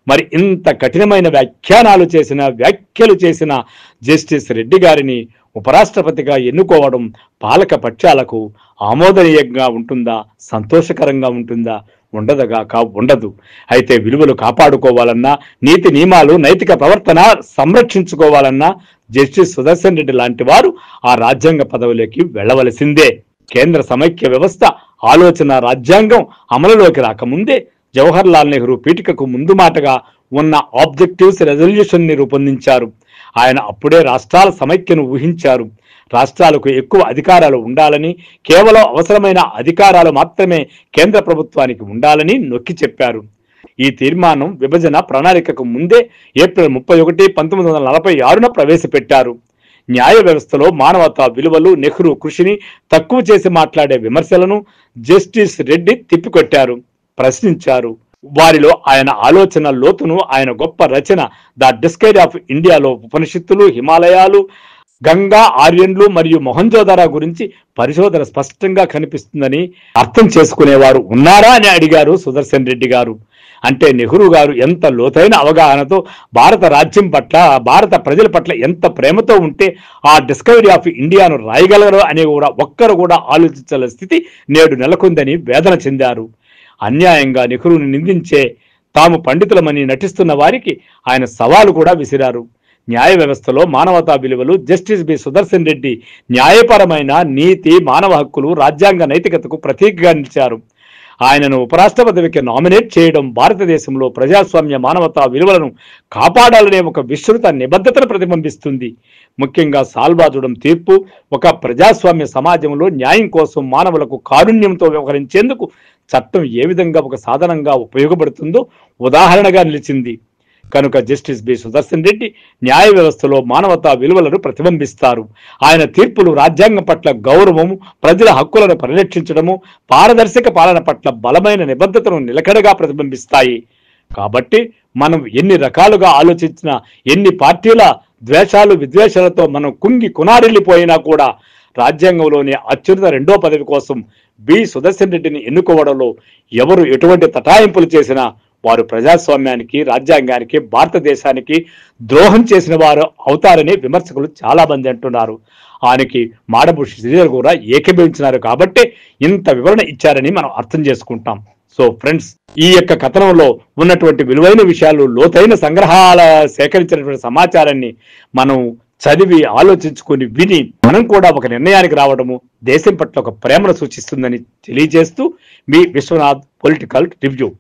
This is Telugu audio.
మరి ఇంత కఠినమైన వ్యాఖ్యలు చేసిన జస్టిస్ రెడ్డి గారిని ఉపరాష్ట్రపతిగా ఎన్నుకోవడం పాలక పక్షాలకు ఆమోదనీయంగా ఉంటుందా, సంతోషకరంగా ఉంటుందా? ఉండదు. అయితే విలువలు కాపాడుకోవాలన్నా, నీతి నియమాలు, నైతిక ప్రవర్తన సంరక్షించుకోవాలన్నా జస్టిస్ సుదర్శన్ రెడ్డి లాంటి వారు ఆ రాజ్యాంగ పదవిలోకి వెళ్ళవలసిందే. కేంద్ర సమైక్య వ్యవస్థ ఆలోచన రాజ్యాంగం అమలులోకి రాకముందే జవహర్ లాల్ నెహ్రూ పీఠికకు ముందు మాటగా ఉన్న ఆబ్జెక్టివ్స్ రెజల్యూషన్ ని రూపొందించారు. ఆయన అప్పుడే రాష్ట్రాల సమైక్యను ఊహించారు. రాష్ట్రాలకు ఎక్కువ అధికారాలు ఉండాలని, కేవలం అవసరమైన అధికారాలు మాత్రమే కేంద్ర ప్రభుత్వానికి ఉండాలని నొక్కి చెప్పారు. ఈ తీర్మానం విభజన ప్రణాళికకు ముందే ఏప్రిల్ 31, 1946న ప్రవేశపెట్టారు. న్యాయ వ్యవస్థలో మానవతా విలువలు, నెహ్రూ కృషిని తక్కువ చేసి మాట్లాడే విమర్శలను జస్టిస్ రెడ్డి తిప్పికొట్టారు, ప్రశ్నించారు. వారిలో ఆయన ఆలోచన లోతును, ఆయన గొప్ప రచన ద డిస్కవరీ ఆఫ్ ఇండియాలో ఉపనిషత్తులు, హిమాలయాలు, గంగా, ఆర్యన్లు మరియు మొహంజోదారో గురించి పరిశోధన స్పష్టంగా కనిపిస్తుందని అర్థం చేసుకునేవారు ఉన్నారా అని అడిగారు సుదర్శన్ రెడ్డి గారు. అంటే నెహ్రూ గారు ఎంత లోతైన అవగాహనతో భారత రాజ్యం పట్ల, భారత ప్రజల పట్ల ఎంత ప్రేమతో ఉంటే ఆ డిస్కవరీ ఆఫ్ ఇండియాను రాయగలరు అనే ఒక్కరు కూడా ఆలోచించాల స్థితి నేడు నెలకొందని వేదన చెందారు. అన్యాయంగా నెహ్రూని నిందించే తాము పండితులమని నటిస్తున్న వారికి ఆయన సవాలు కూడా విసిరారు. న్యాయ వ్యవస్థలో మానవతా విలువలు జస్టిస్ బి సుదర్శన్ రెడ్డి న్యాయపరమైన నీతి, మానవ హక్కులు, రాజ్యాంగ నైతికతకు ప్రతీకగా నిలిచారు. ఆయనను ఉపరాష్ట్రపతికి నామినేట్ చేయడం భారతదేశంలో ప్రజాస్వామ్య మానవతా విలువలను కాపాడాలనే ఒక విస్తృత నిబద్ధతను ప్రతిబింబిస్తుంది. ముఖ్యంగా సాల్వాజుడం తీర్పు ఒక ప్రజాస్వామ్య సమాజంలో న్యాయం కోసం మానవులకు కారుణ్యంతో వ్యవహరించేందుకు చట్టం ఏ విధంగా ఒక సాధనంగా ఉపయోగపడుతుందో ఉదాహరణగా నిలిచింది. కనుక జస్టిస్ బి సుదర్శన్ రెడ్డి న్యాయ వ్యవస్థలో మానవతా విలువలను ప్రతిబింబిస్తారు. ఆయన తీర్పులు రాజ్యాంగం పట్ల గౌరవము, ప్రజల హక్కులను పరిరక్షించడము, పారదర్శక పాలన పట్ల బలమైన నిబద్ధతను నిలకడగా ప్రతిబింబిస్తాయి. కాబట్టి మనం ఎన్ని రకాలుగా ఆలోచించినా, ఎన్ని పార్టీల ద్వేషాలు విద్వేషాలతో మనం కుంగి కునారిల్లిపోయినా కూడా రాజ్యాంగంలోని అత్యున్నత 2వ పదవి కోసం బి సుదర్శన్ రెడ్డిని ఎన్నుకోవడంలో ఎవరు ఎటువంటి తటాయింపులు చేసినా వారు ప్రజాస్వామ్యానికి, రాజ్యాంగానికి, భారతదేశానికి ద్రోహం చేసిన వారు అవుతారని విమర్శకులు చాలా మంది అంటున్నారు. ఆయనకి మాడభూషి శ్రీధర్ కూడా ఏకీభవించినారు కాబట్టి ఇంత వివరణ ఇచ్చారని మనం అర్థం చేసుకుంటాం. సో ఫ్రెండ్స్, ఈ యొక్క కథనంలో ఉన్నటువంటి విలువైన విషయాలు, లోతైన సంగ్రహాల సేకరించినటువంటి సమాచారాన్ని మనం చదివి, ఆలోచించుకొని, విని మనం కూడా ఒక నిర్ణయానికి రావడము దేశం పట్ల ఒక ప్రేమను సూచిస్తుందని తెలియజేస్తూ మీ విశ్వనాథ్ పొలిటికల్ రివ్యూ.